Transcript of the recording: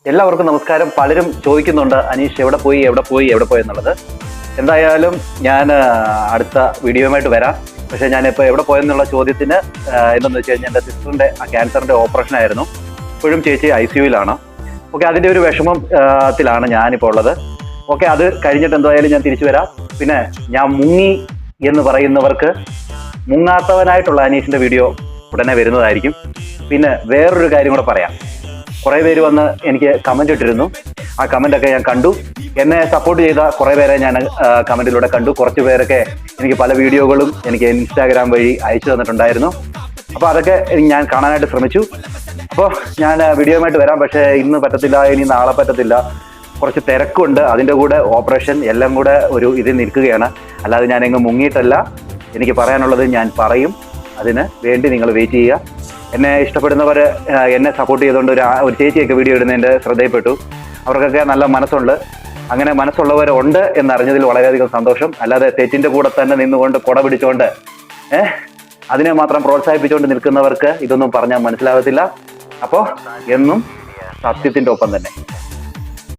എല്ലാവർക്കും നമസ്കാരം. പലരും ചോദിക്കുന്നുണ്ട് അനീഷ് എവിടെ പോയി എന്നുള്ളത്. എന്തായാലും ഞാൻ അടുത്ത വീഡിയോയുമായിട്ട് വരാം. പക്ഷേ ഞാനിപ്പോൾ എവിടെ പോയെന്നുള്ള ചോദ്യത്തിന് എന്തെന്ന് വെച്ച് കഴിഞ്ഞാൽ എൻ്റെ സിസ്റ്ററിൻ്റെ ക്യാൻസറിൻ്റെ ഓപ്പറേഷൻ ആയിരുന്നു. ഇപ്പോഴും ചേച്ചി ICUവിലാണ്. ഓക്കെ, അതിൻ്റെ ഒരു വിഷമത്തിലാണ് ഞാനിപ്പോൾ ഉള്ളത്. ഓക്കെ, അത് കഴിഞ്ഞിട്ട് എന്തായാലും ഞാൻ തിരിച്ചു വരാം. പിന്നെ ഞാൻ മുങ്ങി എന്ന് പറയുന്നവർക്ക് മുങ്ങാത്തവനായിട്ടുള്ള അനീഷിൻ്റെ വീഡിയോ ഉടനെ വരുന്നതായിരിക്കും. പിന്നെ വേറൊരു കാര്യം കൂടെ പറയാം. കുറേ പേര് വന്ന് എനിക്ക് കമൻ്റ് ഇട്ടിരുന്നു. ആ കമൻ്റൊക്കെ ഞാൻ കണ്ടു. എന്നെ സപ്പോർട്ട് ചെയ്ത കുറേ പേരെ ഞാൻ കമൻറ്റിലൂടെ കണ്ടു. കുറച്ച് പേരൊക്കെ എനിക്ക് പല വീഡിയോകളും എനിക്ക് ഇൻസ്റ്റാഗ്രാം വഴി അയച്ചു തന്നിട്ടുണ്ടായിരുന്നു. അപ്പോൾ അതൊക്കെ ഞാൻ കാണാനായിട്ട് ശ്രമിച്ചു. അപ്പോൾ ഞാൻ വീഡിയോയുമായിട്ട് വരാം. പക്ഷേ ഇന്ന് പറ്റത്തില്ല, ഇനി നാളെ പറ്റത്തില്ല. കുറച്ച് തിരക്കുണ്ട്, അതിൻ്റെ കൂടെ ഓപ്പറേഷൻ എല്ലാം കൂടെ ഒരു ഇതിൽ നിൽക്കുകയാണ്. അല്ലാതെ ഞാൻ എങ്ങും മുങ്ങിയിട്ടല്ല. എനിക്ക് പറയാനുള്ളത് ഞാൻ പറയും. അതിന് വേണ്ടി നിങ്ങൾ വെയിറ്റ് ചെയ്യുക. എന്നെ ഇഷ്ടപ്പെടുന്നവർ എന്നെ സപ്പോർട്ട് ചെയ്തുകൊണ്ട് ഒരു ചേച്ചിയൊക്കെ വീഡിയോ ഇടുന്നതിൻ്റെ ശ്രദ്ധയിൽപ്പെട്ടു. അവർക്കൊക്കെ നല്ല മനസ്സുണ്ട്. അങ്ങനെ മനസ്സുള്ളവരുണ്ട് എന്നറിഞ്ഞതിൽ വളരെയധികം സന്തോഷം. അല്ലാതെ തെറ്റിൻ്റെ കൂടെ തന്നെ നിന്നുകൊണ്ട് കുട പിടിച്ചുകൊണ്ട് അതിനെ മാത്രം പ്രോത്സാഹിപ്പിച്ചുകൊണ്ട് നിൽക്കുന്നവർക്ക് ഇതൊന്നും പറഞ്ഞാൽ മനസ്സിലാകത്തില്ല. അപ്പോൾ എന്നും സത്യത്തിൻ്റെ ഒപ്പം തന്നെ.